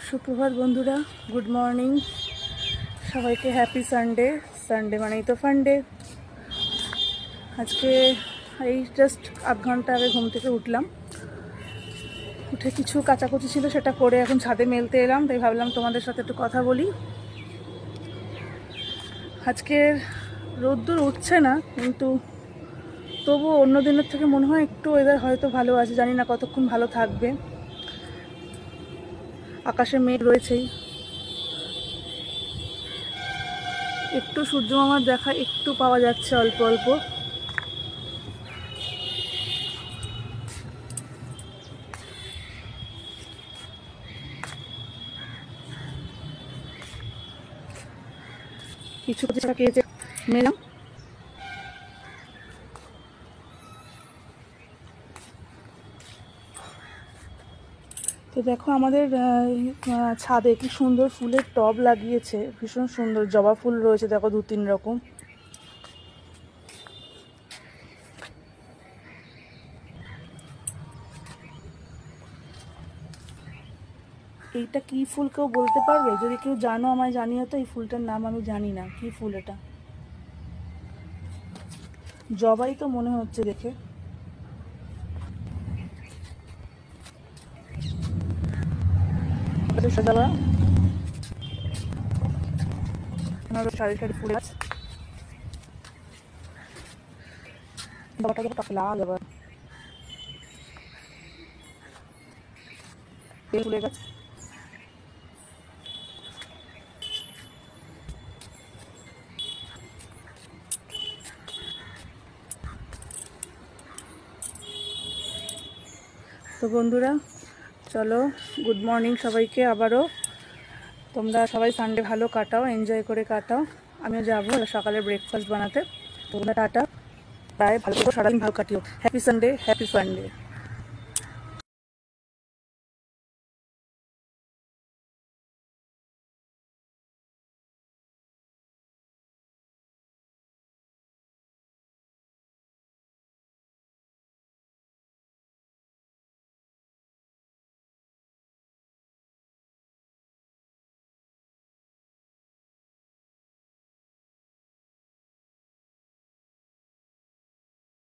সুপ্রভাত বন্ধুরা, good morning সবাইকে। Happy Sunday. সানডে মানেই তো ফান্ডে। আজকে এই জাস্ট আধ ঘন্টা আগে ঘুম থেকে উঠলাম, উঠে কিছু কাচাকুচি ছিল সেটা করে এখন ছাদে মেলতে এলাম। তাই ভাবলাম তোমাদের সাথে একটু কথা বলি। আজকে রোদ্দুর উঠছে না, কিন্তু তবু অন্য দিনের থেকে মনে হয় একটু ওয়েদার হয়তো ভালো আছে। জানি না কতক্ষণ ভালো থাকবে। আকাশে মেঘ রয়েছেই, একটু সূর্য মামার দেখা একটু পাওয়া যাচ্ছে অল্প অল্প। কিছু খেয়েছে মেলাম। তো দেখো আমাদের ছাদে কি সুন্দর ফুলের টব লাগিয়েছে, ভীষণ সুন্দর জবা ফুল রয়েছে। দেখো 2-3 রকম। এইটা কি ফুল কেউ বলতে পারবে? যদি কেউ জানো আমায় জানিও তো। এই ফুলটার নাম আমি জানি না, কি ফুল এটা। জবাই তো মনে হচ্ছে দেখে। সাজাবা সারি সারি ফুল আছে। জবাটা দেখো কত লাল। আবার ফুলের গাছ। তো বন্ধুরা চলো, গুড মর্নিং সবাইকে আবারও। তোমরা সবাই সানডে ভালো কাটাও, এনজয় করে কাটাও। আমিও যাবো সকালে ব্রেকফাস্ট বানাতে। তোমরা টাটা, বাই। ভালো করে সারাদিন ভালো কাটিও। Happy Sunday, happy Sunday.